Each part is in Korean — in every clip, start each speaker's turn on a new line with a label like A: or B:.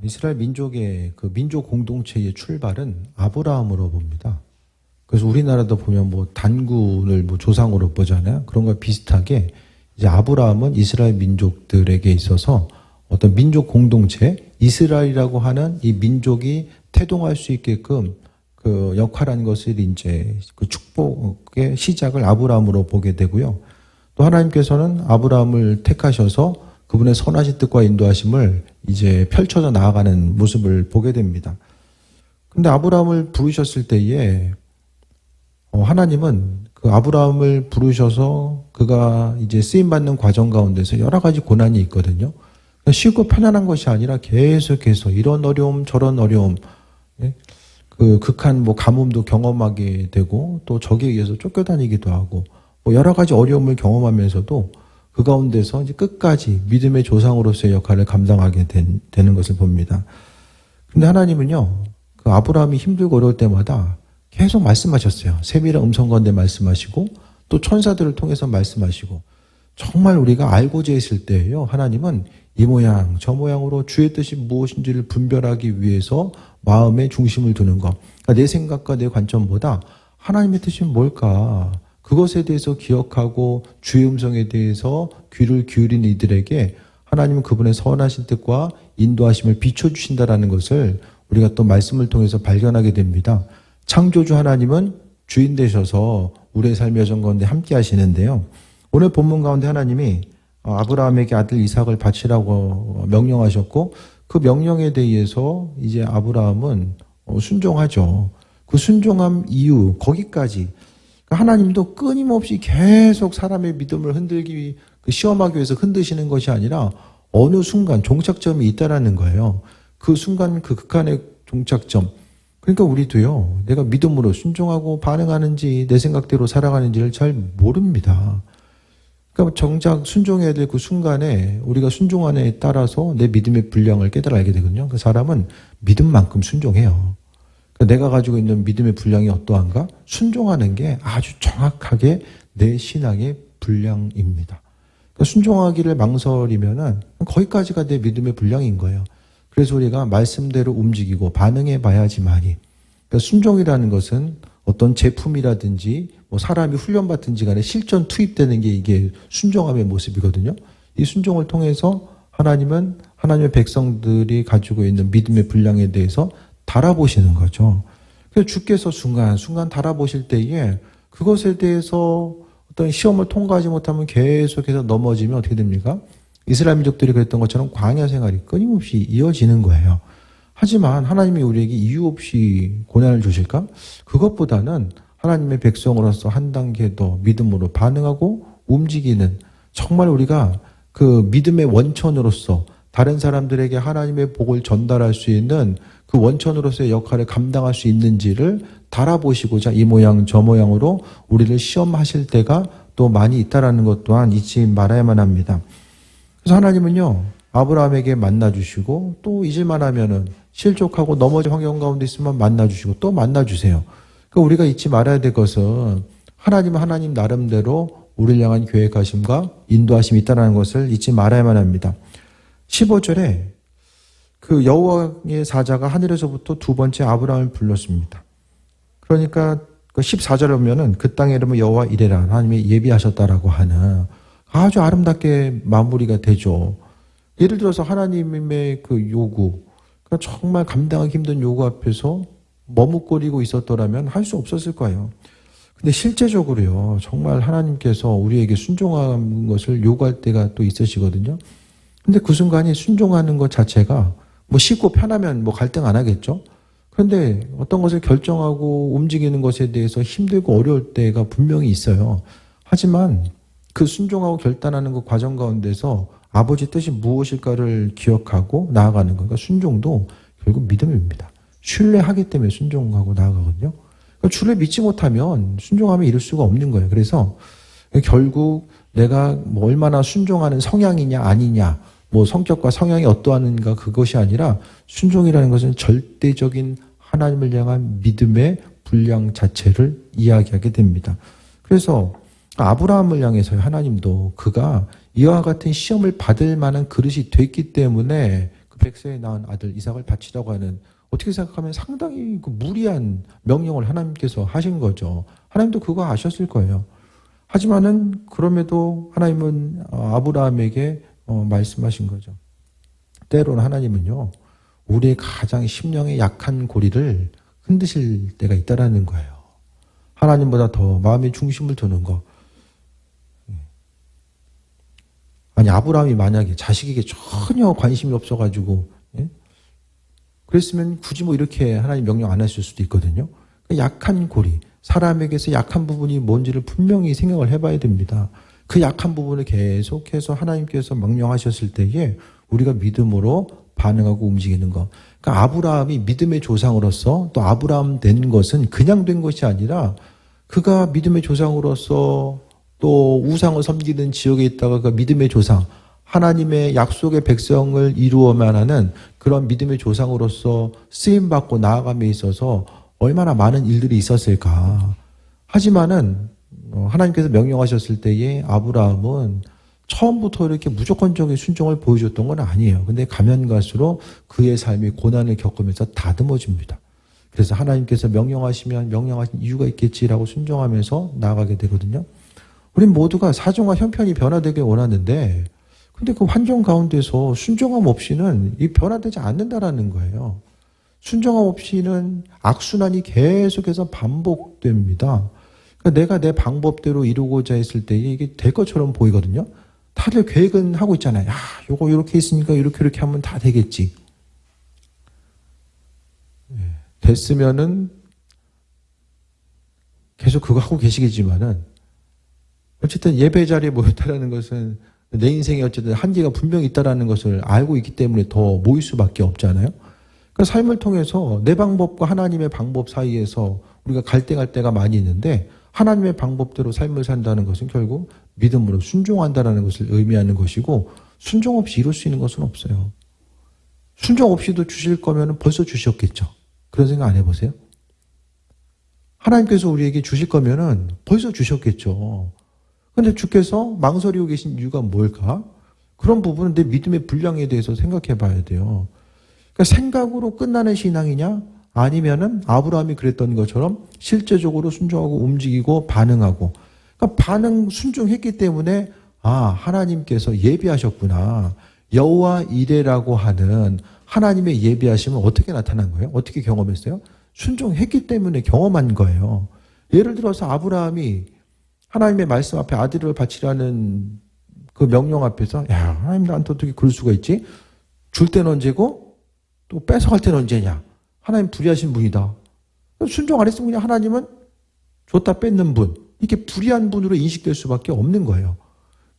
A: 이스라엘 민족의 그 민족 공동체의 출발은 아브라함으로 봅니다. 그래서 우리나라도 보면 뭐 단군을 뭐 조상으로 보잖아요. 그런 거 비슷하게 이제 아브라함은 이스라엘 민족들에게 있어서 어떤 민족 공동체, 이스라엘이라고 하는 이 민족이 태동할 수 있게끔 그 역할한 것을 이제 그 축복의 시작을 아브라함으로 보게 되고요. 또 하나님께서는 아브라함을 택하셔서 그분의 선하신 뜻과 인도하심을 이제 펼쳐져 나아가는 모습을 보게 됩니다. 근데 아브라함을 부르셨을 때에 하나님은 그 아브라함을 부르셔서 그가 이제 쓰임받는 과정 가운데서 여러 가지 고난이 있거든요. 쉽고 편안한 것이 아니라 계속해서 이런 어려움 저런 어려움, 그 극한 뭐 가뭄도 경험하게 되고 또 적에 의해서 쫓겨다니기도 하고 뭐 여러 가지 어려움을 경험하면서도 그 가운데서 이제 끝까지 믿음의 조상으로서의 역할을 감당하게 되는 것을 봅니다. 근데 하나님은요, 그 아브라함이 힘들고 어려울 때마다 계속 말씀하셨어요. 세밀한 음성 가운데 말씀하시고 또 천사들을 통해서 말씀하시고 정말 우리가 알고자 했을 때예요. 하나님은 이 모양 저 모양으로 주의 뜻이 무엇인지를 분별하기 위해서 마음의 중심을 두는 것. 그러니까 내 생각과 내 관점보다 하나님의 뜻이 뭘까? 그것에 대해서 기억하고 주의 음성에 대해서 귀를 기울인 이들에게 하나님은 그분의 선하신 뜻과 인도하심을 비춰주신다라는 것을 우리가 또 말씀을 통해서 발견하게 됩니다. 창조주 하나님은 주인 되셔서 우리의 삶의 여정 가운데 함께 하시는데요. 오늘 본문 가운데 하나님이 아브라함에게 아들 이삭을 바치라고 명령하셨고 그 명령에 대해서 이제 아브라함은 순종하죠. 그 순종함 이유 거기까지 하나님도 끊임없이 계속 사람의 믿음을 흔들기 시험하기 위해서 흔드시는 것이 아니라 어느 순간 종착점이 있다라는 거예요. 그 순간 그 극한의 종착점. 그러니까 우리도요. 내가 믿음으로 순종하고 반응하는지 내 생각대로 살아가는지를 잘 모릅니다. 그러니까 정작 순종해야 될 그 순간에 우리가 순종함에 따라서 내 믿음의 분량을 깨달아 알게 되거든요. 그 사람은 믿음만큼 순종해요. 그러니까 내가 가지고 있는 믿음의 분량이 어떠한가? 순종하는 게 아주 정확하게 내 신앙의 분량입니다. 그러니까 순종하기를 망설이면은 거기까지가 내 믿음의 분량인 거예요. 그래서 우리가 말씀대로 움직이고 반응해 봐야지만이. 그러니까 순종이라는 것은 어떤 제품이라든지 뭐 사람이 훈련받든지 간에 실전 투입되는 게 이게 순종함의 모습이거든요. 이 순종을 통해서 하나님은 하나님의 백성들이 가지고 있는 믿음의 분량에 대해서 달아보시는 거죠. 그래서 주께서 순간 달아보실 때에 그것에 대해서 어떤 시험을 통과하지 못하면 계속해서 넘어지면 어떻게 됩니까? 이스라엘 민족들이 그랬던 것처럼 광야 생활이 끊임없이 이어지는 거예요. 하지만 하나님이 우리에게 이유 없이 고난을 주실까? 그것보다는 하나님의 백성으로서 한 단계 더 믿음으로 반응하고 움직이는 정말 우리가 그 믿음의 원천으로서 다른 사람들에게 하나님의 복을 전달할 수 있는 그 원천으로서의 역할을 감당할 수 있는지를 달아보시고자 이 모양 저 모양으로 우리를 시험하실 때가 또 많이 있다라는 것 또한 잊지 말아야만 합니다. 그래서 하나님은요, 아브라함에게 만나주시고 또 잊을만 하면은 실족하고 넘어진 환경 가운데 있으면 만나주시고 또 만나주세요. 그러니까 우리가 잊지 말아야 될 것은 하나님은 하나님 나름대로 우리를 향한 계획하심과 인도하심이 있다는 것을 잊지 말아야만 합니다. 15절에 그 여호와의 사자가 하늘에서부터 두 번째 아브라함을 불렀습니다. 그러니까 14절에 보면은 그 땅의 이름은 여호와 이레라 하나님이 예비하셨다라고 하는 아주 아름답게 마무리가 되죠. 예를 들어서 하나님의 그 요구, 그러니까 정말 감당하기 힘든 요구 앞에서 머뭇거리고 있었더라면 할 수 없었을 거예요. 근데 실제적으로요, 정말 하나님께서 우리에게 순종하는 것을 요구할 때가 또 있으시거든요. 근데 그 순간이 순종하는 것 자체가 뭐 쉽고 편하면 뭐 갈등 안 하겠죠? 그런데 어떤 것을 결정하고 움직이는 것에 대해서 힘들고 어려울 때가 분명히 있어요. 하지만 그 순종하고 결단하는 그 과정 가운데서 아버지 뜻이 무엇일까를 기억하고 나아가는 거니까 순종도 결국 믿음입니다. 신뢰하기 때문에 순종하고 나아가거든요. 그러니까 주를 믿지 못하면 순종하면 이룰 수가 없는 거예요. 그래서 결국 내가 뭐 얼마나 순종하는 성향이냐 아니냐 뭐 성격과 성향이 어떠한가 그것이 아니라 순종이라는 것은 절대적인 하나님을 향한 믿음의 분량 자체를 이야기하게 됩니다. 그래서 아브라함을 향해서 하나님도 그가 이와 같은 시험을 받을 만한 그릇이 됐기 때문에 100세에 낳은 아들 이삭을 바치라고 하는, 어떻게 생각하면 상당히 그 무리한 명령을 하나님께서 하신 거죠. 하나님도 그거 아셨을 거예요. 하지만은 그럼에도 하나님은 아브라함에게 말씀하신 거죠. 때로는 하나님은요, 우리의 가장 심령의 약한 고리를 흔드실 때가 있다라는 거예요. 하나님보다 더 마음의 중심을 두는 거. 아니, 아브라함이 만약에 자식에게 전혀 관심이 없어가지고, 예? 그랬으면 굳이 뭐 이렇게 하나님 명령 안 했을 수도 있거든요. 약한 고리, 사람에게서 약한 부분이 뭔지를 분명히 생각을 해봐야 됩니다. 그 약한 부분을 계속해서 하나님께서 명령하셨을 때에 우리가 믿음으로 반응하고 움직이는 것. 그러니까 아브라함이 믿음의 조상으로서 또 아브라함 된 것은 그냥 된 것이 아니라 그가 믿음의 조상으로서 또 우상을 섬기는 지역에 있다가 그 믿음의 조상, 하나님의 약속의 백성을 이루어만 하는 그런 믿음의 조상으로서 쓰임받고 나아감에 있어서 얼마나 많은 일들이 있었을까. 하지만은 하나님께서 명령하셨을 때에 아브라함은 처음부터 이렇게 무조건적인 순종을 보여줬던 건 아니에요. 근데 가면 갈수록 그의 삶이 고난을 겪으면서 다듬어집니다. 그래서 하나님께서 명령하시면 명령하신 이유가 있겠지라고 순종하면서 나아가게 되거든요. 우린 모두가 사정과 형편이 변화되길 원하는데, 근데 그 환경 가운데서 순종함 없이는 이 변화되지 않는다라는 거예요. 순종함 없이는 악순환이 계속해서 반복됩니다. 그러니까 내가 내 방법대로 이루고자 했을 때 이게 될 것처럼 보이거든요. 다들 계획은 하고 있잖아요. 야, 요거 이렇게 있으니까 이렇게 하면 다 되겠지. 됐으면은 계속 그거 하고 계시겠지만은 어쨌든 예배 자리에 모였다라는 것은 내 인생에 어쨌든 한계가 분명히 있다라는 것을 알고 있기 때문에 더 모일 수밖에 없잖아요. 그러니까 삶을 통해서 내 방법과 하나님의 방법 사이에서 우리가 갈등할 때가 많이 있는데, 하나님의 방법대로 삶을 산다는 것은 결국 믿음으로 순종한다는 것을 의미하는 것이고, 순종 없이 이룰 수 있는 것은 없어요. 순종 없이도 주실 거면 벌써 주셨겠죠. 그런 생각 안 해보세요? 하나님께서 우리에게 주실 거면 벌써 주셨겠죠. 그런데 주께서 망설이고 계신 이유가 뭘까? 그런 부분은 내 믿음의 분량에 대해서 생각해 봐야 돼요. 그러니까 생각으로 끝나는 신앙이냐? 아니면은 아브라함이 그랬던 것처럼 실제적으로 순종하고 움직이고 반응하고. 그러니까 반응, 순종했기 때문에 하나님께서 예비하셨구나. 여호와 이레라고 하는 하나님의 예비하심은 어떻게 나타난 거예요? 어떻게 경험했어요? 순종했기 때문에 경험한 거예요. 예를 들어서 아브라함이 하나님의 말씀 앞에 아들을 바치라는 그 명령 앞에서, 야, 하나님 나한테 어떻게 그럴 수가 있지? 줄 때는 언제고 또 뺏어갈 때는 언제냐? 하나님 불의하신 분이다. 순종 안 했으면 그냥 하나님은 줬다 뺏는 분, 이게 불의한 분으로 인식될 수밖에 없는 거예요.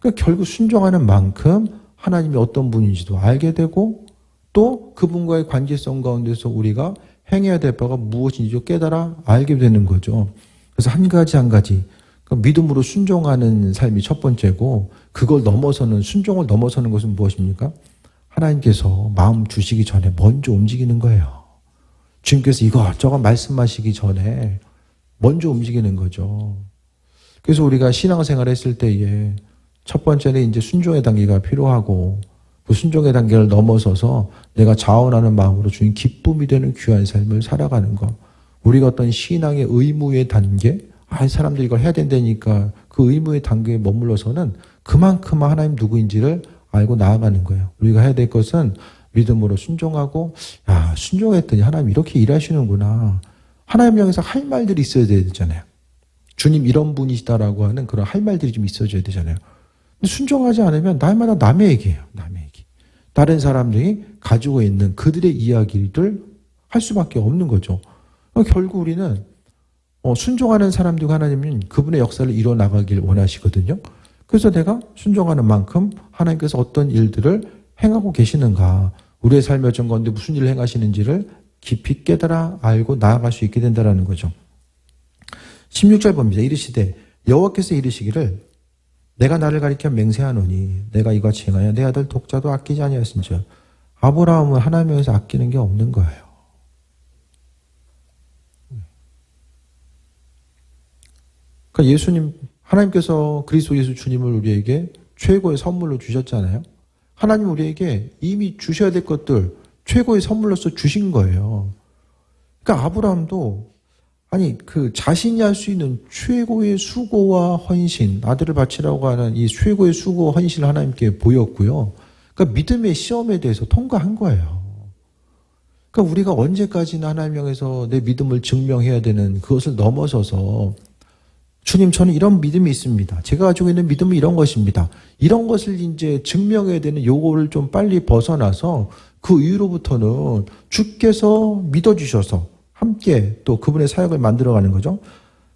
A: 그러니까 결국 순종하는 만큼 하나님이 어떤 분인지도 알게 되고, 또 그분과의 관계성 가운데서 우리가 행해야 될 바가 무엇인지 깨달아 알게 되는 거죠. 그래서 한 가지 한 가지 믿음으로 순종하는 삶이 첫 번째고, 그걸 넘어서는, 순종을 넘어서는 것은 무엇입니까? 하나님께서 마음 주시기 전에 먼저 움직이는 거예요. 주님께서 이것저것 말씀하시기 전에 먼저 움직이는 거죠. 그래서 우리가 신앙생활 했을 때에 첫 번째는 이제 순종의 단계가 필요하고, 그 순종의 단계를 넘어서서 내가 자원하는 마음으로 주님 기쁨이 되는 귀한 삶을 살아가는 것. 우리가 어떤 신앙의 의무의 단계, 사람들이 이걸 해야 된다니까 그 의무의 단계에 머물러서는 그만큼 하나님 누구인지를 알고 나아가는 거예요. 우리가 해야 될 것은 믿음으로 순종하고, 순종했더니 하나님 이렇게 일하시는구나. 하나님 향해서 할 말들이 있어야 되잖아요. 주님 이런 분이시다라고 하는 그런 할 말들이 좀 있어줘야 되잖아요. 근데 순종하지 않으면 날마다 남의 얘기예요. 남의 얘기. 다른 사람들이 가지고 있는 그들의 이야기를 할 수밖에 없는 거죠. 결국 우리는 순종하는 사람들과 하나님은 그분의 역사를 이뤄나가길 원하시거든요. 그래서 내가 순종하는 만큼 하나님께서 어떤 일들을 행하고 계시는가, 우리의 삶의 여정 가운데 무슨 일을 행하시는지를 깊이 깨달아 알고 나아갈 수 있게 된다는 거죠. 16절 봅니다. 이르시되 여호와께서 이르시기를 내가 나를 가리켜 맹세하노니 내가 이같이 행하여 내 아들 독자도 아끼지 아니하였은즉. 아브라함은 하나님에서 아끼는 게 없는 거예요. 그러니까 예수님, 하나님께서 그리스도 예수 주님을 우리에게 최고의 선물로 주셨잖아요. 하나님 우리에게 이미 주셔야 될 것들 최고의 선물로서 주신 거예요. 그러니까 아브라함도 아니 그 자신이 할 수 있는 최고의 수고와 헌신, 아들을 바치라고 하는 이 최고의 수고와 헌신을 하나님께 보였고요. 그러니까 믿음의 시험에 대해서 통과한 거예요. 그러니까 우리가 언제까지나 하나님 향해서 내 믿음을 증명해야 되는 그것을 넘어서서 주님, 저는 이런 믿음이 있습니다. 제가 가지고 있는 믿음은 이런 것입니다. 이런 것을 이제 증명해야 되는 요거를 좀 빨리 벗어나서 그 이후로부터는 주께서 믿어주셔서 함께 또 그분의 사역을 만들어가는 거죠.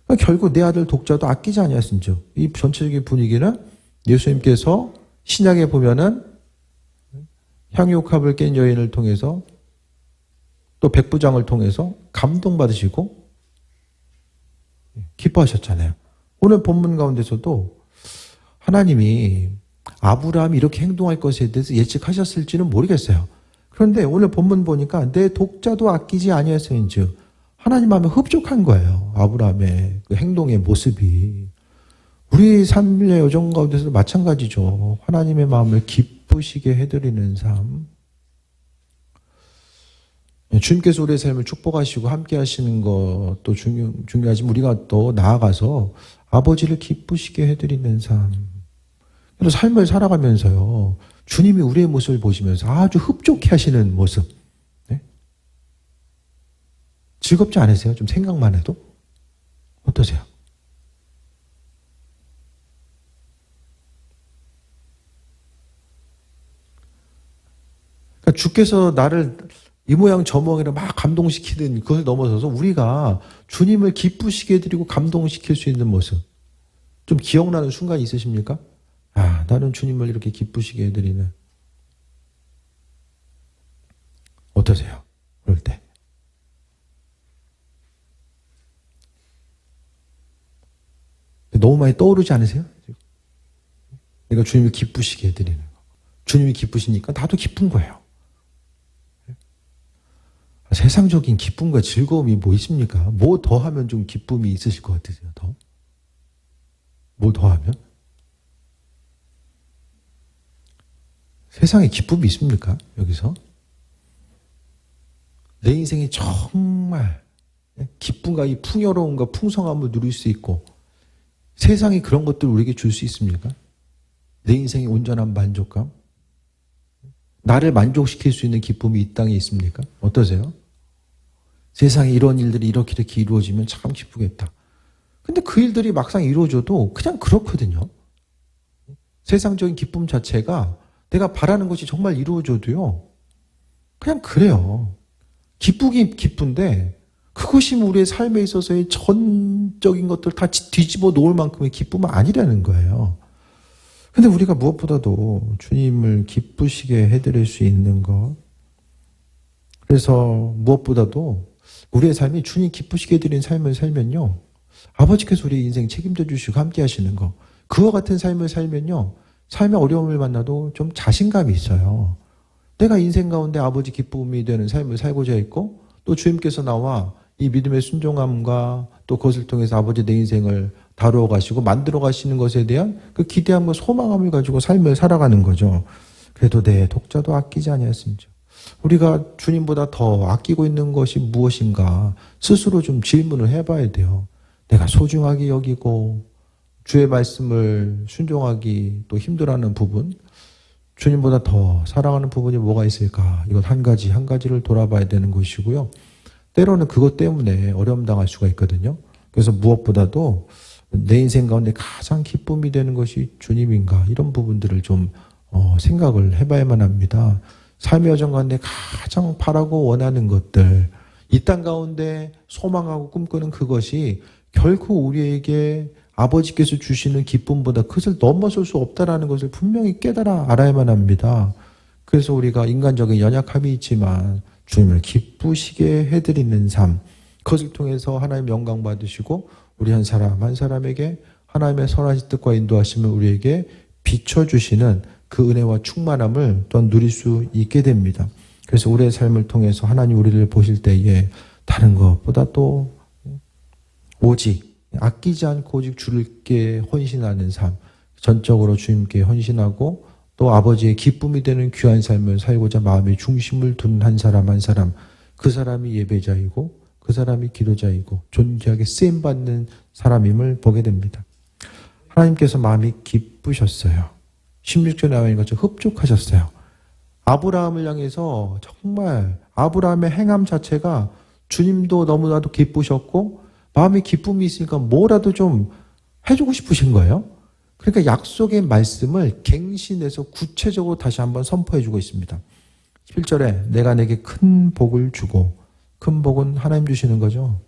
A: 그러니까 결국 내 아들 독자도 아끼지 아니하신즉 이 전체적인 분위기는 예수님께서 신약에 보면은 향유옥합을 깬 여인을 통해서 또 백부장을 통해서 감동받으시고 기뻐하셨잖아요. 오늘 본문 가운데서도 하나님이 아브라함이 이렇게 행동할 것에 대해서 예측하셨을지는 모르겠어요. 그런데 오늘 본문 보니까 내 독자도 아끼지 아니하였은즉 하나님 마음에 흡족한 거예요. 아브라함의 그 행동의 모습이. 우리 삶의 여정 가운데서도 마찬가지죠. 하나님의 마음을 기쁘시게 해드리는 삶. 주님께서 우리의 삶을 축복하시고 함께 하시는 것도 중요하지만 우리가 또 나아가서 아버지를 기쁘시게 해드리는 삶. 그래서 삶을 살아가면서요. 주님이 우리의 모습을 보시면서 아주 흡족해 하시는 모습. 네? 즐겁지 않으세요? 좀 생각만 해도? 어떠세요? 그러니까 주께서 나를 이 모양 저 모양이라 막 감동시키는 그것을 넘어서서 우리가 주님을 기쁘시게 해드리고 감동시킬 수 있는 모습. 좀 기억나는 순간이 있으십니까? 아, 나는 주님을 이렇게 기쁘시게 해드리는. 어떠세요? 그럴 때. 너무 많이 떠오르지 않으세요? 내가 주님을 기쁘시게 해드리는 거. 주님이 기쁘시니까 나도 기쁜 거예요. 세상적인 기쁨과 즐거움이 뭐 있습니까? 뭐 더 하면 좀 기쁨이 있으실 것 같으세요? 더? 뭐 더 하면? 세상에 기쁨이 있습니까? 여기서? 내 인생이 정말 기쁨과 이 풍요로움과 풍성함을 누릴 수 있고 세상이 그런 것들을 우리에게 줄 수 있습니까? 내 인생의 온전한 만족감? 나를 만족시킬 수 있는 기쁨이 이 땅에 있습니까? 어떠세요? 세상에 이런 일들이 이렇게 이루어지면 참 기쁘겠다. 근데 그 일들이 막상 이루어져도 그냥 그렇거든요. 세상적인 기쁨 자체가 내가 바라는 것이 정말 이루어져도요. 그냥 그래요. 기쁘긴 기쁜데 그것이 우리의 삶에 있어서의 전적인 것들 다 뒤집어 놓을 만큼의 기쁨은 아니라는 거예요. 근데 우리가 무엇보다도 주님을 기쁘시게 해드릴 수 있는 것. 그래서 무엇보다도 우리의 삶이 주님 기쁘시게 해드리는 삶을 살면요. 아버지께서 우리의 인생 책임져 주시고 함께 하시는 것. 그와 같은 삶을 살면요. 삶의 어려움을 만나도 좀 자신감이 있어요. 내가 인생 가운데 아버지 기쁨이 되는 삶을 살고자 했고 또 주님께서 나와 이 믿음의 순종함과 또 그것을 통해서 아버지 내 인생을 다루어 가시고 만들어 가시는 것에 대한 그 기대함과 소망함을 가지고 삶을 살아가는 거죠. 그래도 내 독자도 아끼지 아니하였습니다. 우리가 주님보다 더 아끼고 있는 것이 무엇인가 스스로 좀 질문을 해봐야 돼요. 내가 소중하게 여기고 주의 말씀을 순종하기 또 힘들어하는 부분, 주님보다 더 사랑하는 부분이 뭐가 있을까? 이것 한 가지를 돌아봐야 되는 것이고요. 때로는 그것 때문에 어려움 당할 수가 있거든요. 그래서 무엇보다도 내 인생 가운데 가장 기쁨이 되는 것이 주님인가? 이런 부분들을 좀 생각을 해봐야만 합니다. 삶의 여정 가운데 가장 바라고 원하는 것들, 이 땅 가운데 소망하고 꿈꾸는 그것이 결코 우리에게 아버지께서 주시는 기쁨보다 그것을 넘어설 수 없다는 것을 분명히 깨달아 알아야만 합니다. 그래서 우리가 인간적인 연약함이 있지만 주님을 기쁘시게 해드리는 삶, 그것을 통해서 하나님 영광 받으시고 우리 한 사람 한 사람에게 하나님의 선하신 뜻과 인도하심을 우리에게 비춰주시는 그 은혜와 충만함을 또한 누릴 수 있게 됩니다. 그래서 우리의 삶을 통해서 하나님 우리를 보실 때에 다른 것보다 또 오직 아끼지 않고 오직 주님께 헌신하는 삶, 전적으로 주님께 헌신하고 또 아버지의 기쁨이 되는 귀한 삶을 살고자 마음의 중심을 둔 한 사람 한 사람, 그 사람이 예배자이고 그 사람이 기도자이고 존귀하게 쓰임받는 사람임을 보게 됩니다. 하나님께서 마음이 기쁘셨어요. 16절에 나와 있는 것처럼 흡족하셨어요. 아브라함을 향해서 정말 아브라함의 행함 자체가 주님도 너무나도 기쁘셨고 마음에 기쁨이 있으니까 뭐라도 좀 해주고 싶으신 거예요. 그러니까 약속의 말씀을 갱신해서 구체적으로 다시 한번 선포해주고 있습니다. 11절에 내가 내게 큰 복을 주고, 큰 복은 하나님 주시는 거죠.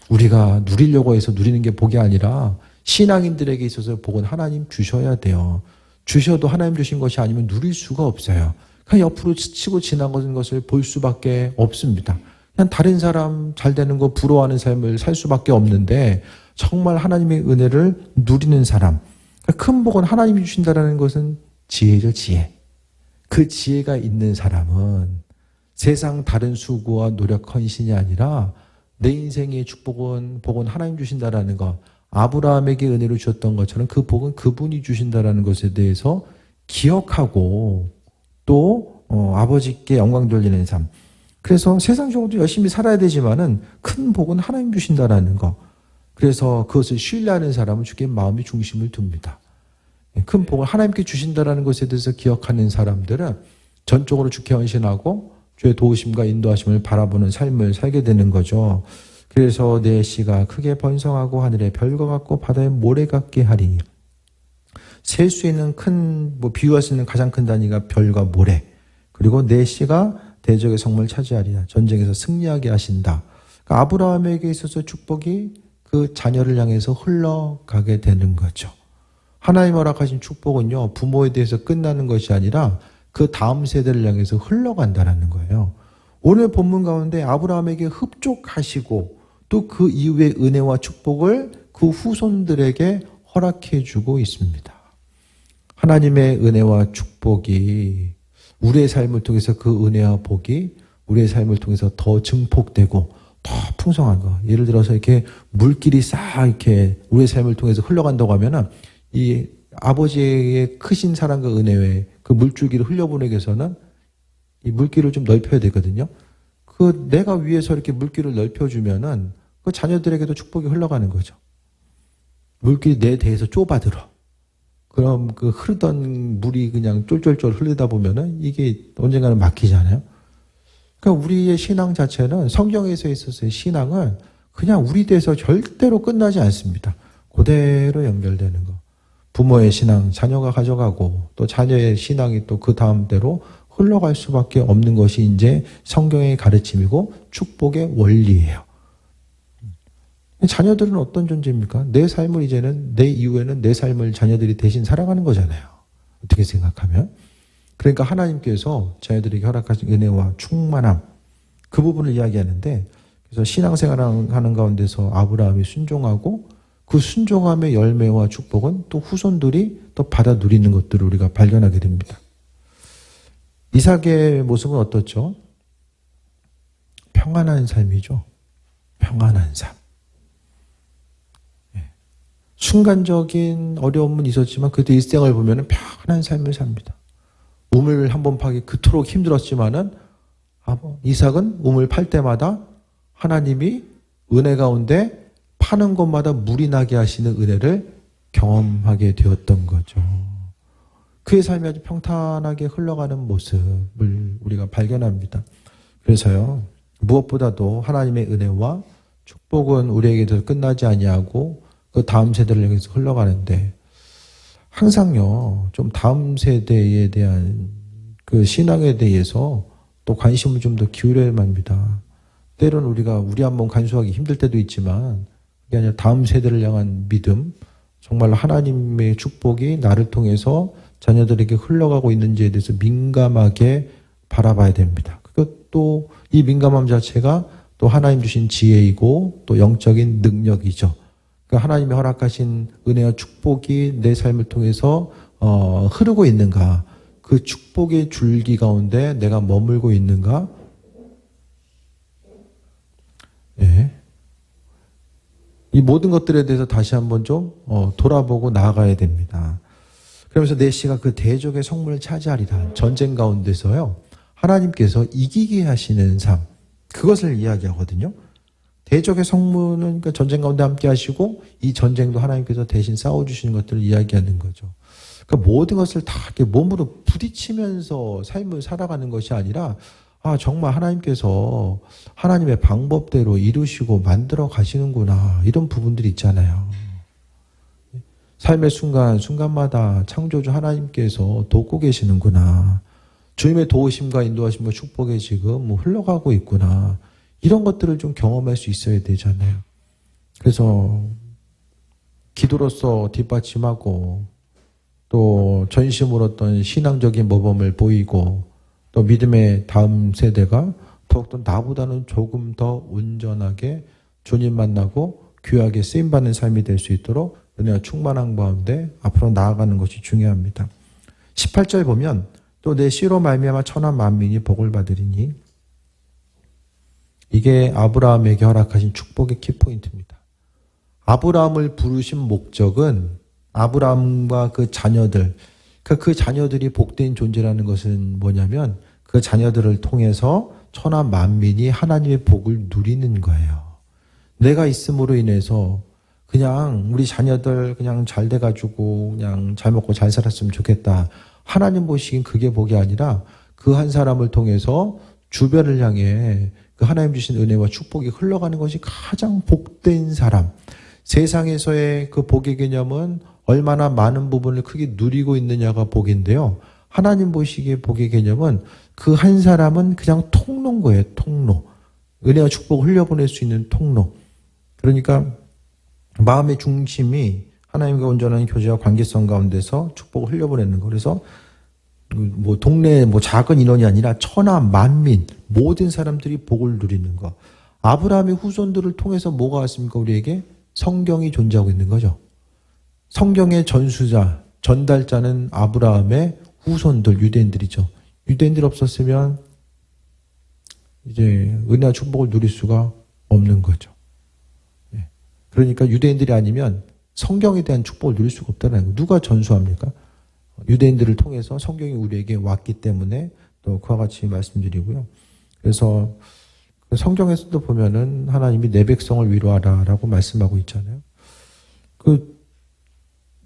A: 우리가 누리려고 해서 누리는 게 복이 아니라 신앙인들에게 있어서 복은 하나님 주셔야 돼요. 주셔도 하나님 주신 것이 아니면 누릴 수가 없어요. 그냥 옆으로 치고 지나가는 것을 볼 수밖에 없습니다. 그냥 다른 사람 잘 되는 거 부러워하는 삶을 살 수밖에 없는데 정말 하나님의 은혜를 누리는 사람, 큰 복은 하나님이 주신다는 것은 지혜죠, 지혜. 그 지혜가 있는 사람은 세상 다른 수고와 노력 헌신이 아니라 내 인생의 축복은 복은 하나님 주신다라는 것, 아브라함에게 은혜를 주셨던 것처럼 그 복은 그분이 주신다라는 것에 대해서 기억하고 또 아버지께 영광 돌리는 삶. 그래서 세상적으로도 열심히 살아야 되지만은 큰 복은 하나님 주신다라는 것. 그래서 그것을 신뢰하는 사람은 주께 마음의 중심을 둡니다. 큰 복을 하나님께 주신다라는 것에 대해서 기억하는 사람들은 전적으로 주께 헌신하고 주의 도우심과 인도하심을 바라보는 삶을 살게 되는 거죠. 그래서 내 씨가 크게 번성하고 하늘의 별과 같고 바다의 모래 같게 하리니. 셀 수 있는 큰, 비유할 수 있는 가장 큰 단위가 별과 모래. 그리고 내 씨가 대적의 성문을 차지하리라. 전쟁에서 승리하게 하신다. 그러니까 아브라함에게 있어서 축복이 그 자녀를 향해서 흘러가게 되는 거죠. 하나님 허락하신 축복은요, 부모에 대해서 끝나는 것이 아니라 그 다음 세대를 향해서 흘러간다는 거예요. 오늘 본문 가운데 아브라함에게 흡족하시고 또 그 이후의 은혜와 축복을 그 후손들에게 허락해 주고 있습니다. 하나님의 은혜와 축복이 우리의 삶을 통해서 그 은혜와 복이 우리의 삶을 통해서 더 증폭되고 더 풍성한 거. 예를 들어서 이렇게 물길이 싹 이렇게 우리의 삶을 통해서 흘러간다고 하면은 이 아버지의 크신 사랑과 은혜 외에 그 물줄기를 흘려보내기 위해서는 이 물길을 좀 넓혀야 되거든요. 그 내가 위에서 이렇게 물길을 넓혀주면은 그 자녀들에게도 축복이 흘러가는 거죠. 물길이 내 대에서 좁아들어. 그럼 그 흐르던 물이 그냥 쫄쫄쫄 흐르다 보면은 이게 언젠가는 막히잖아요. 그러니까 우리의 신앙 자체는 성경에서 있어서의 신앙은 그냥 우리 대에서 절대로 끝나지 않습니다. 그대로 연결되는 거. 부모의 신앙, 자녀가 가져가고 또 자녀의 신앙이 또 그 다음대로 흘러갈 수밖에 없는 것이 이제 성경의 가르침이고 축복의 원리예요. 자녀들은 어떤 존재입니까? 내 삶을 이제는 내 이후에는 내 삶을 자녀들이 대신 살아가는 거잖아요. 어떻게 생각하면? 그러니까 하나님께서 자녀들에게 허락하신 은혜와 충만함 그 부분을 이야기하는데 그래서 신앙생활하는 가운데서 아브라함이 순종하고 그 순종함의 열매와 축복은 또 후손들이 또 받아 누리는 것들을 우리가 발견하게 됩니다. 이삭의 모습은 어떻죠? 평안한 삶이죠. 평안한 삶. 순간적인 어려움은 있었지만 그래도 일생을 보면 편안한 삶을 삽니다. 우물 한 번 파기 그토록 힘들었지만은 이삭은 우물 팔 때마다 하나님이 은혜 가운데 파는 곳마다 물이 나게 하시는 은혜를 경험하게 되었던 거죠. 그의 삶이 아주 평탄하게 흘러가는 모습을 우리가 발견합니다. 그래서요, 무엇보다도 하나님의 은혜와 축복은 우리에게서 끝나지 아니하고 그 다음 세대를 향해서 흘러가는데 항상요, 좀 다음 세대에 대한 그 신앙에 대해서 또 관심을 좀 더 기울여야 합니다. 때로는 우리가 우리 한번 간수하기 힘들 때도 있지만 그게 아니라 다음 세대를 향한 믿음, 정말 하나님의 축복이 나를 통해서 자녀들에게 흘러가고 있는지에 대해서 민감하게 바라봐야 됩니다. 그것도 이 민감함 자체가 또 하나님 주신 지혜이고 또 영적인 능력이죠. 그러니까 하나님이 허락하신 은혜와 축복이 내 삶을 통해서 흐르고 있는가, 그 축복의 줄기 가운데 내가 머물고 있는가. 예. 이 모든 것들에 대해서 다시 한번 좀 돌아보고 나아가야 됩니다. 그러면서 내 씨가 그 대적의 성문을 차지하리라. 전쟁 가운데서요, 하나님께서 이기게 하시는 삶, 그것을 이야기하거든요. 대적의 성문은 그러니까 전쟁 가운데 함께 하시고, 이 전쟁도 하나님께서 대신 싸워주시는 것들을 이야기하는 거죠. 그러니까 모든 것을 다 이렇게 몸으로 부딪히면서 삶을 살아가는 것이 아니라, 정말 하나님께서 하나님의 방법대로 이루시고 만들어 가시는구나, 이런 부분들이 있잖아요. 삶의 순간마다 창조주 하나님께서 돕고 계시는구나. 주님의 도우심과 인도하심과 축복에 지금 흘러가고 있구나. 이런 것들을 좀 경험할 수 있어야 되잖아요. 그래서 기도로서 뒷받침하고, 또 전심으로 어떤 신앙적인 모범을 보이고, 또 믿음의 다음 세대가 더욱더 나보다는 조금 더 온전하게 주님 만나고 귀하게 쓰임받는 삶이 될 수 있도록 은혜와 충만한 가운데 앞으로 나아가는 것이 중요합니다. 18절 보면 또 내 씨로 말미암아 천한 만민이 복을 받으리니, 이게 아브라함에게 허락하신 축복의 키포인트입니다. 아브라함을 부르신 목적은 아브라함과 그 자녀들, 그 자녀들이 복된 존재라는 것은 뭐냐면 그 자녀들을 통해서 천하 만민이 하나님의 복을 누리는 거예요. 내가 있음으로 인해서 그냥 우리 자녀들 그냥 잘 돼가지고 그냥 잘 먹고 잘 살았으면 좋겠다. 하나님 보시기엔 그게 복이 아니라 그 한 사람을 통해서 주변을 향해 그 하나님 주신 은혜와 축복이 흘러가는 것이 가장 복된 사람. 세상에서의 그 복의 개념은 얼마나 많은 부분을 크게 누리고 있느냐가 복인데요. 하나님 보시기에 복의 개념은 그 한 사람은 그냥 통로인 거예요. 통로. 은혜와 축복을 흘려보낼 수 있는 통로. 그러니까 마음의 중심이 하나님과 온전한 교제와 관계성 가운데서 축복을 흘려보내는 거. 그래서 동네 작은 인원이 아니라 천하 만민 모든 사람들이 복을 누리는 거. 아브라함의 후손들을 통해서 뭐가 왔습니까? 우리에게 성경이 존재하고 있는 거죠. 성경의 전수자, 전달자는 아브라함의 후손들, 유대인들이죠. 유대인들 없었으면 이제 은혜와 축복을 누릴 수가 없는 거죠. 그러니까 유대인들이 아니면 성경에 대한 축복을 누릴 수가 없다는 거예요. 누가 전수합니까? 유대인들을 통해서 성경이 우리에게 왔기 때문에 또 그와 같이 말씀드리고요. 그래서 성경에서도 보면은 하나님이 내 백성을 위로하라라고 말씀하고 있잖아요.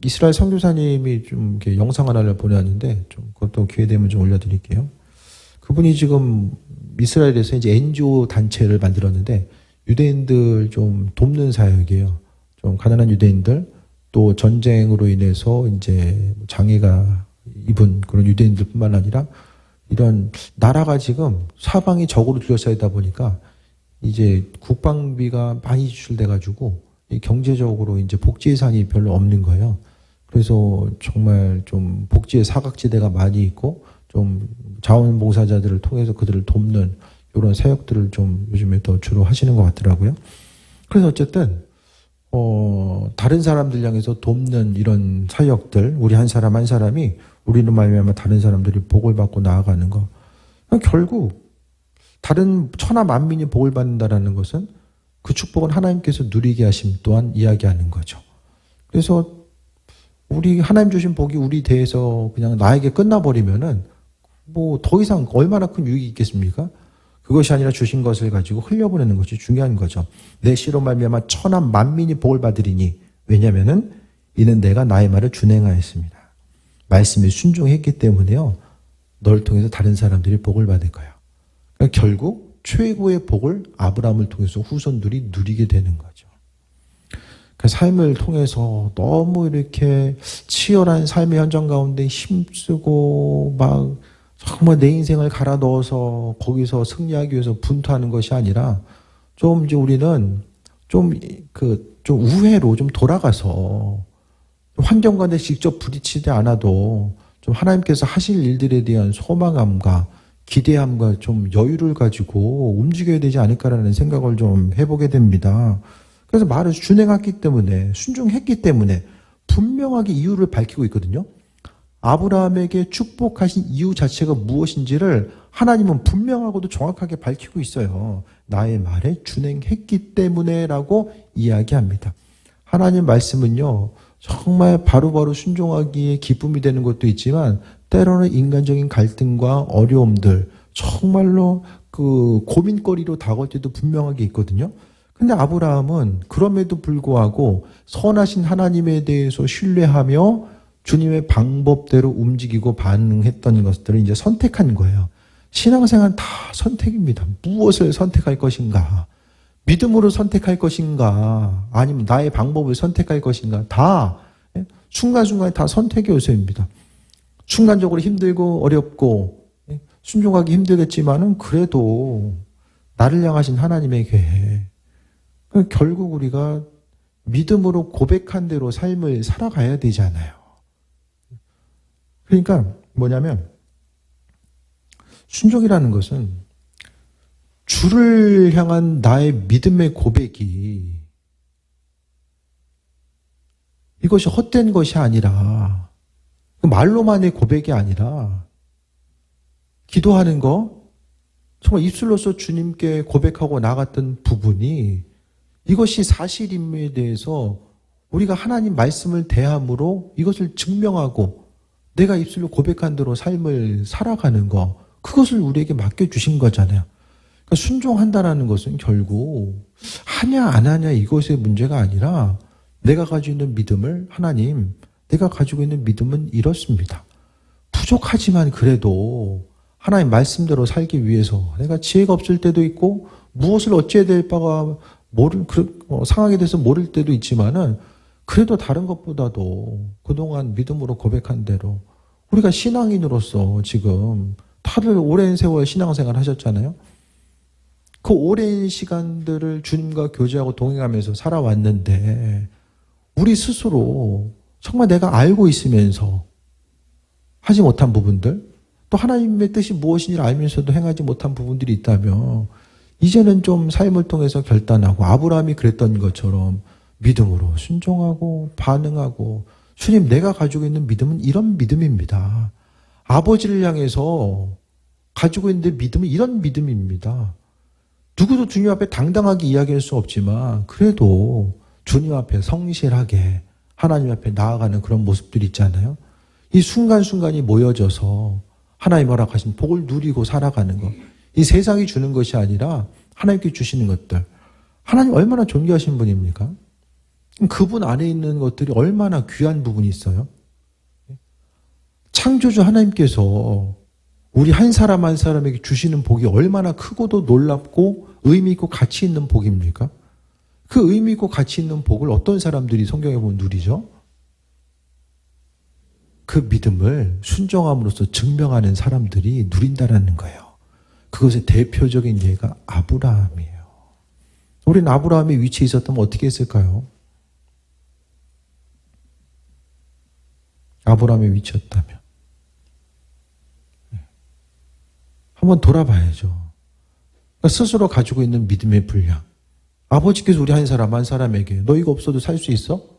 A: 이스라엘 선교사님이 좀 이렇게 영상 하나를 보내왔는데 좀 그것도 기회 되면 좀 올려드릴게요. 그분이 지금 이스라엘에서 이제 NGO 단체를 만들었는데 유대인들 좀 돕는 사역이에요. 좀 가난한 유대인들, 또 전쟁으로 인해서 이제 장애가 입은 그런 유대인들뿐만 아니라 이런 나라가 지금 사방이 적으로 둘러싸이다 보니까 이제 국방비가 많이 지출돼가지고 경제적으로 이제 복지 예산이 별로 없는 거예요. 그래서 정말 좀 복지의 사각지대가 많이 있고 좀 자원봉사자들을 통해서 그들을 돕는 이런 사역들을 좀 요즘에 더 주로 하시는 것 같더라고요. 그래서 어쨌든 다른 사람들 향해서 돕는 이런 사역들, 우리 한 사람 한 사람이 우리는 말미암아 다른 사람들이 복을 받고 나아가는 거. 결국 다른 천하 만민이 복을 받는다라는 것은 그 축복은 하나님께서 누리게 하심 또한 이야기하는 거죠. 그래서 우리 하나님 주신 복이 우리 대해서 그냥 나에게 끝나버리면은 더 이상 얼마나 큰 유익이 있겠습니까? 그것이 아니라 주신 것을 가지고 흘려보내는 것이 중요한 거죠. 내 씨로 말미암아 천하 만민이 복을 받으리니, 왜냐하면은 이는 내가 나의 말을 준행하였습니다. 말씀에 순종했기 때문에요. 널 통해서 다른 사람들이 복을 받을 거예요. 그러니까 결국 최고의 복을 아브라함을 통해서 후손들이 누리게 되는 거죠. 그 삶을 통해서 너무 이렇게 치열한 삶의 현장 가운데 힘쓰고 막 정말 내 인생을 갈아 넣어서 거기서 승리하기 위해서 분투하는 것이 아니라 좀 이제 우리는 좀 우회로 좀 돌아가서 환경과 내 직접 부딪히지 않아도 좀 하나님께서 하실 일들에 대한 소망함과 기대함과 좀 여유를 가지고 움직여야 되지 않을까라는 생각을 좀 해보게 됩니다. 그래서 말을 준행했기 때문에, 순종했기 때문에 분명하게 이유를 밝히고 있거든요. 아브라함에게 축복하신 이유 자체가 무엇인지를 하나님은 분명하고도 정확하게 밝히고 있어요. 나의 말에 준행했기 때문에 라고 이야기합니다. 하나님 말씀은요, 정말 바로바로 순종하기에 기쁨이 되는 것도 있지만 때로는 인간적인 갈등과 어려움들 정말로 그 고민거리로 다가올 때도 분명하게 있거든요. 근데 아브라함은 그럼에도 불구하고 선하신 하나님에 대해서 신뢰하며 주님의 방법대로 움직이고 반응했던 것들을 이제 선택한 거예요. 신앙생활은 다 선택입니다. 무엇을 선택할 것인가? 믿음으로 선택할 것인가? 아니면 나의 방법을 선택할 것인가? 다 순간순간에 다 선택의 요소입니다. 순간적으로 힘들고 어렵고 순종하기 힘들겠지만은 그래도 나를 향하신 하나님의 계획. 결국 우리가 믿음으로 고백한 대로 삶을 살아가야 되잖아요. 그러니까 뭐냐면 순종이라는 것은 주를 향한 나의 믿음의 고백이 이것이 헛된 것이 아니라 말로만의 고백이 아니라 기도하는 거 정말 입술로서 주님께 고백하고 나갔던 부분이 이것이 사실임에 대해서 우리가 하나님 말씀을 대함으로 이것을 증명하고 내가 입술로 고백한 대로 삶을 살아가는 거 그것을 우리에게 맡겨주신 거잖아요. 그러니까 순종한다는 것은 결국 하냐 안 하냐 이것의 문제가 아니라 내가 가지고 있는 믿음을 하나님 내가 가지고 있는 믿음은 이렇습니다. 부족하지만 그래도 하나님 말씀대로 살기 위해서 내가 지혜가 없을 때도 있고 무엇을 어찌해야 될 바가 상황에 대해서 모를 때도 있지만은 그래도 다른 것보다도 그동안 믿음으로 고백한 대로 우리가 신앙인으로서 지금 다들 오랜 세월 신앙생활 하셨잖아요. 그 오랜 시간들을 주님과 교제하고 동행하면서 살아왔는데 우리 스스로 정말 내가 알고 있으면서 하지 못한 부분들 또 하나님의 뜻이 무엇인지를 알면서도 행하지 못한 부분들이 있다면 이제는 좀 삶을 통해서 결단하고 아브라함이 그랬던 것처럼 믿음으로 순종하고 반응하고 주님 내가 가지고 있는 믿음은 이런 믿음입니다. 아버지를 향해서 가지고 있는 믿음은 이런 믿음입니다. 누구도 주님 앞에 당당하게 이야기할 수 없지만 그래도 주님 앞에 성실하게 하나님 앞에 나아가는 그런 모습들이 있잖아요. 이 순간순간이 모여져서 하나님 허락하신 복을 누리고 살아가는 것. 이 세상이 주는 것이 아니라 하나님께 주시는 것들. 하나님 얼마나 존귀하신 분입니까? 그분 안에 있는 것들이 얼마나 귀한 부분이 있어요. 창조주 하나님께서 우리 한 사람 한 사람에게 주시는 복이 얼마나 크고도 놀랍고 의미 있고 가치 있는 복입니까? 그 의미 있고 가치 있는 복을 어떤 사람들이 성경에 보면 누리죠? 그 믿음을 순종함으로써 증명하는 사람들이 누린다라는 거예요. 그것의 대표적인 예가 아브라함이에요. 우리는 아브라함의 위치에 있었다면 어떻게 했을까요? 아브라함의 위치였다면 한번 돌아봐야죠. 그러니까 스스로 가지고 있는 믿음의 분량. 아버지께서 우리 한 사람 한 사람에게 너희가 없어도 살 수 있어?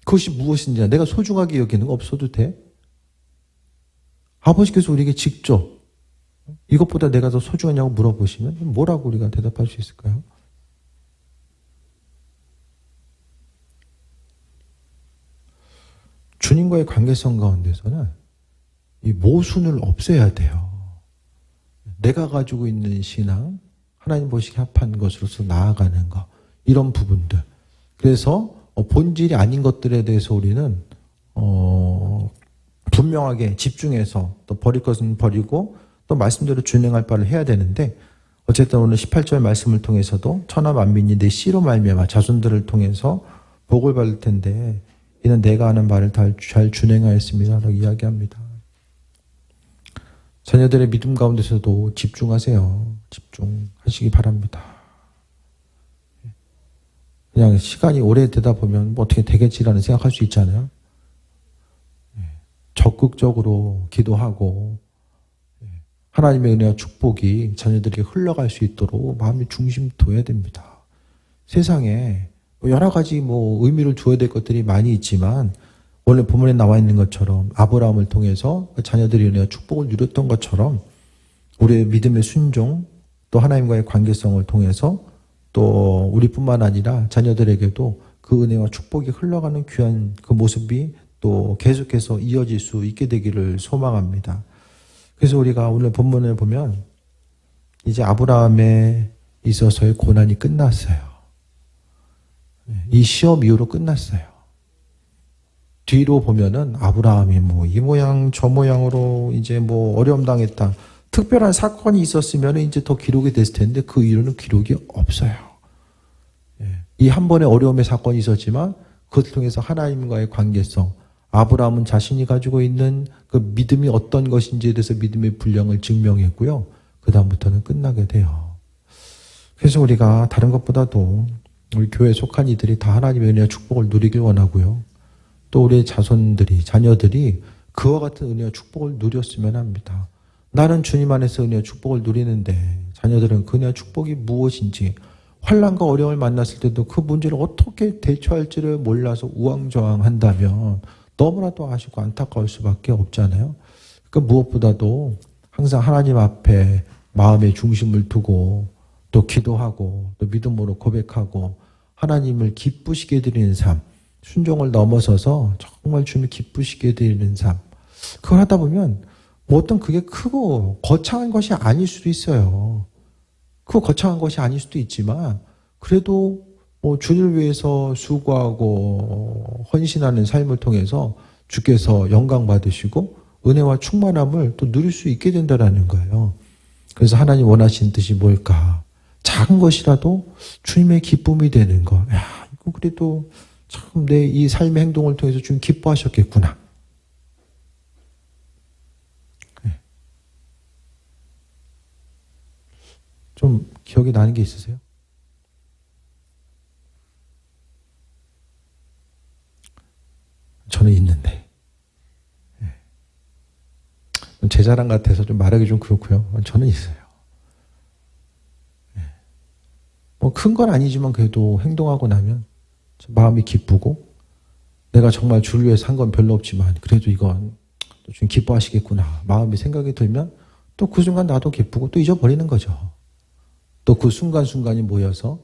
A: 그것이 무엇인지 내가 소중하게 여기는 거 없어도 돼? 아버지께서 우리에게 직접 이것보다 내가 더 소중하냐고 물어보시면 뭐라고 우리가 대답할 수 있을까요? 주님과의 관계성 가운데서는 이 모순을 없애야 돼요. 내가 가지고 있는 신앙, 하나님 보시기에 합한 것으로서 나아가는 것, 이런 부분들. 그래서 본질이 아닌 것들에 대해서 우리는 분명하게 집중해서 또 버릴 것은 버리고 또 말씀대로 준행할 바를 해야 되는데 어쨌든 오늘 18절 말씀을 통해서도 천하 만민이 내 씨로 말미암아 자손들을 통해서 복을 받을 텐데 이는 내가 하는 말을 잘 준행하였습니다 라고 이야기합니다. 자녀들의 믿음 가운데서도 집중하세요. 집중하시기 바랍니다. 그냥 시간이 오래되다 보면 뭐 어떻게 되겠지라는 생각할 수 있잖아요. 적극적으로 기도하고 하나님의 은혜와 축복이 자녀들에게 흘러갈 수 있도록 마음의 중심 둬야 됩니다. 세상에 여러 가지 의미를 두어야 될 것들이 많이 있지만 오늘 본문에 나와 있는 것처럼 아브라함을 통해서 자녀들의 은혜와 축복을 누렸던 것처럼 우리의 믿음의 순종 또 하나님과의 관계성을 통해서 또 우리뿐만 아니라 자녀들에게도 그 은혜와 축복이 흘러가는 귀한 그 모습이 또 계속해서 이어질 수 있게 되기를 소망합니다. 그래서 우리가 오늘 본문을 보면 이제 아브라함에 있어서의 고난이 끝났어요. 이 시험 이후로 끝났어요. 뒤로 보면은 아브라함이 뭐 이 모양 저 모양으로 이제 뭐 어려움 당했다. 특별한 사건이 있었으면 이제 더 기록이 됐을 텐데 그 이후로는 기록이 없어요. 이 한 번의 어려움의 사건이 있었지만 그것을 통해서 하나님과의 관계성, 아브라함은 자신이 가지고 있는 그 믿음이 어떤 것인지에 대해서 믿음의 분량을 증명했고요. 그 다음부터는 끝나게 돼요. 그래서 우리가 다른 것보다도 우리 교회에 속한 이들이 다 하나님의 은혜와 축복을 누리길 원하고요. 또 우리의 자손들이, 자녀들이 그와 같은 은혜와 축복을 누렸으면 합니다. 나는 주님 안에서 은혜와 축복을 누리는데 자녀들은 그 은혜와 축복이 무엇인지, 환난과 어려움을 만났을 때도 그 문제를 어떻게 대처할지를 몰라서 우왕좌왕한다면 너무나도 아쉽고 안타까울 수밖에 없잖아요. 그러니까 무엇보다도 항상 하나님 앞에 마음의 중심을 두고 또 기도하고 또 믿음으로 고백하고 하나님을 기쁘시게 드리는 삶, 순종을 넘어서서 정말 주님을 기쁘시게 드리는 삶, 그걸 하다 보면 뭐 어떤 그게 크고 거창한 것이 아닐 수도 있어요. 크고 거창한 것이 아닐 수도 있지만 그래도 뭐 주를 위해서 수고하고 헌신하는 삶을 통해서 주께서 영광 받으시고 은혜와 충만함을 또 누릴 수 있게 된다는 거예요. 그래서 하나님 원하시는 뜻이 뭘까? 작은 것이라도 주님의 기쁨이 되는 거. 야, 이거 그래도 참 내 이 삶의 행동을 통해서 주님 기뻐하셨겠구나. 좀 기억이 나는 게 있으세요? 저는 있는데. 제 자랑 같아서 좀 말하기 좀 그렇고요. 저는 있어요. 뭐 큰 건 아니지만 그래도 행동하고 나면 마음이 기쁘고 내가 정말 주를 위해서 한 건 별로 없지만 그래도 이건 좀 기뻐하시겠구나 마음이 생각이 들면 또 그 순간 나도 기쁘고 또 잊어버리는 거죠. 또 그 순간순간이 모여서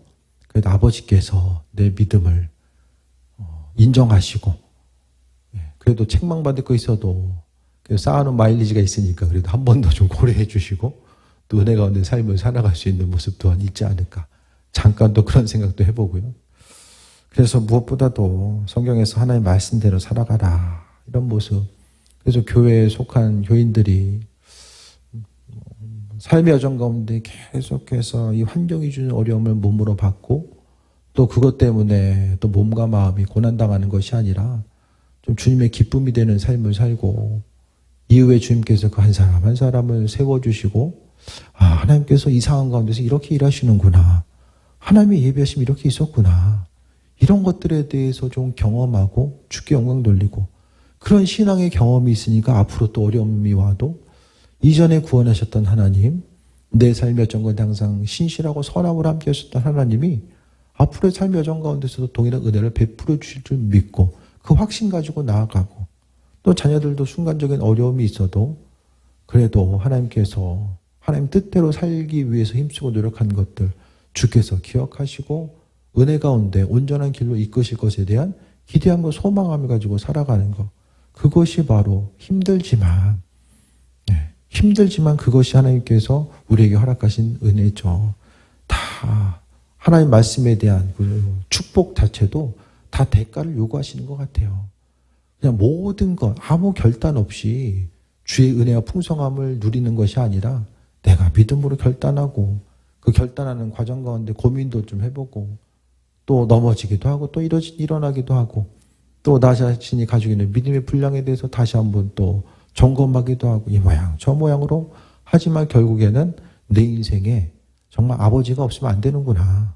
A: 그래도 아버지께서 내 믿음을 인정하시고 그래도 책망받을 거 있어도 쌓아놓은 마일리지가 있으니까 그래도 한 번 더 좀 고려해 주시고 또 은혜 가운데 삶을 살아갈 수 있는 모습 또한 있지 않을까. 잠깐 또 그런 생각도 해보고요. 그래서 무엇보다도 성경에서 하나님의 말씀대로 살아가라 이런 모습. 그래서 교회에 속한 교인들이 삶의 여정 가운데 계속해서 이 환경이 주는 어려움을 몸으로 받고 또 그것 때문에 또 몸과 마음이 고난당하는 것이 아니라 좀 주님의 기쁨이 되는 삶을 살고 이후에 주님께서 그 한 사람 한 사람을 세워주시고 아 하나님께서 이 상황 가운데서 이렇게 일하시는구나. 하나님의 예비하심이 이렇게 있었구나. 이런 것들에 대해서 좀 경험하고 주께 영광 돌리고 그런 신앙의 경험이 있으니까 앞으로 또 어려움이 와도 이전에 구원하셨던 하나님, 내 삶의 여정 가운데 항상 신실하고 선함으로 함께 하셨던 하나님이 앞으로의 삶의 여정 가운데서도 동일한 은혜를 베풀어 주실 줄 믿고 그 확신 가지고 나아가고 또 자녀들도 순간적인 어려움이 있어도 그래도 하나님께서 하나님 뜻대로 살기 위해서 힘쓰고 노력한 것들 주께서 기억하시고 은혜 가운데 온전한 길로 이끄실 것에 대한 기대함과 소망함을 가지고 살아가는 것. 그것이 바로 힘들지만 그것이 하나님께서 우리에게 허락하신 은혜죠. 다 하나님 말씀에 대한 그 축복 자체도 다 대가를 요구하시는 것 같아요. 그냥 모든 것 아무 결단 없이 주의 은혜와 풍성함을 누리는 것이 아니라 내가 믿음으로 결단하고 그 결단하는 과정 가운데 고민도 좀 해보고 또 넘어지기도 하고 또 일어나기도 하고 또 나 자신이 가지고 있는 믿음의 분량에 대해서 다시 한번 또 점검하기도 하고 이 모양 저 모양으로 하지만 결국에는 내 인생에 정말 아버지가 없으면 안 되는구나.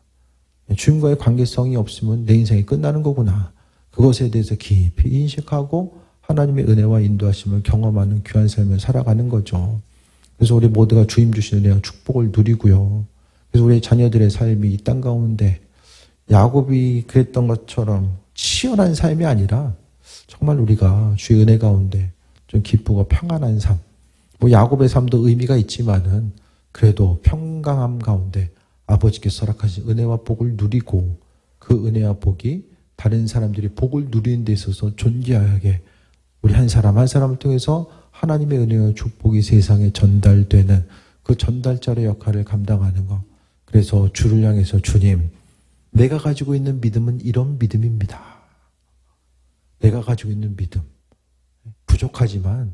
A: 주님과의 관계성이 없으면 내 인생이 끝나는 거구나. 그것에 대해서 깊이 인식하고 하나님의 은혜와 인도하심을 경험하는 귀한 삶을 살아가는 거죠. 그래서 우리 모두가 주님 주신 은혜와 축복을 누리고요. 그래서 우리 자녀들의 삶이 이 땅 가운데 야곱이 그랬던 것처럼 치열한 삶이 아니라 정말 우리가 주의 은혜 가운데 좀 기쁘고 평안한 삶. 뭐 야곱의 삶도 의미가 있지만은 그래도 평강함 가운데 아버지께서 허락하신 은혜와 복을 누리고 그 은혜와 복이 다른 사람들이 복을 누리는 데 있어서 존귀하게 우리 한 사람 한 사람을 통해서 하나님의 은혜와 축복이 세상에 전달되는 그 전달자의 역할을 감당하는 것. 그래서 주를 향해서 주님, 내가 가지고 있는 믿음은 이런 믿음입니다. 내가 가지고 있는 믿음. 부족하지만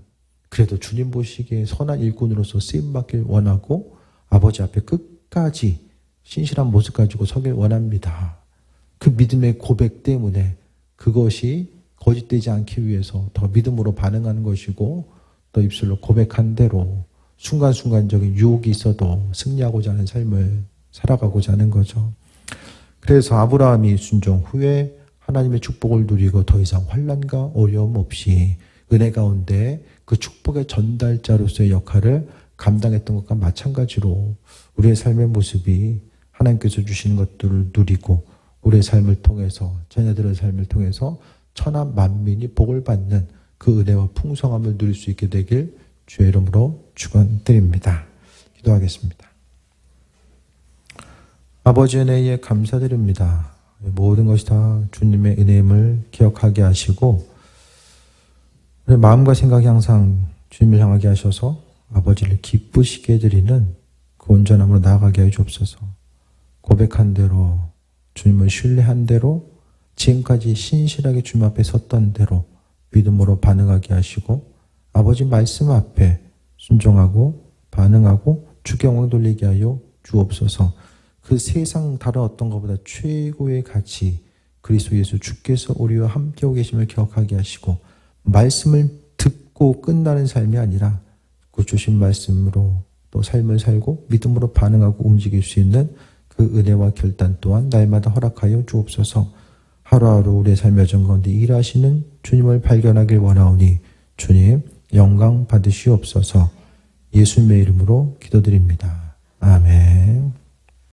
A: 그래도 주님 보시기에 선한 일꾼으로서 쓰임받길 원하고 아버지 앞에 끝까지 신실한 모습 가지고 서길 원합니다. 그 믿음의 고백 때문에 그것이 거짓되지 않기 위해서 더 믿음으로 반응하는 것이고 또 입술로 고백한 대로 순간순간적인 유혹이 있어도 승리하고자 하는 삶을 살아가고자 하는 거죠. 그래서 아브라함이 순종 후에 하나님의 축복을 누리고 더 이상 환난과 어려움 없이 은혜 가운데 그 축복의 전달자로서의 역할을 감당했던 것과 마찬가지로 우리의 삶의 모습이 하나님께서 주시는 것들을 누리고 우리의 삶을 통해서 자녀들의 삶을 통해서 천하 만민이 복을 받는 그 은혜와 풍성함을 누릴 수 있게 되길 주의 이름으로 축원드립니다. 기도하겠습니다. 아버지 은혜에 감사드립니다. 모든 것이 다 주님의 은혜임을 기억하게 하시고 우리 마음과 생각이 항상 주님을 향하게 하셔서 아버지를 기쁘시게 해드리는 그 온전함으로 나아가게 해 주옵소서. 고백한 대로 주님을 신뢰한 대로 지금까지 신실하게 주님 앞에 섰던 대로 믿음으로 반응하게 하시고 아버지 말씀 앞에 순종하고 반응하고 주께 영광 돌리게 하여 주옵소서. 그 세상 다른 어떤 것보다 최고의 가치 그리스도 예수 주께서 우리와 함께하고 계심을 기억하게 하시고 말씀을 듣고 끝나는 삶이 아니라 그 주신 말씀으로 또 삶을 살고 믿음으로 반응하고 움직일 수 있는 그 은혜와 결단 또한 날마다 허락하여 주옵소서. 하루하루 우리의 삶의 여정 가운데 일하시는 주님을 발견하길 원하오니 주님 영광 받으시옵소서. 예수님의 이름으로 기도드립니다. 아멘.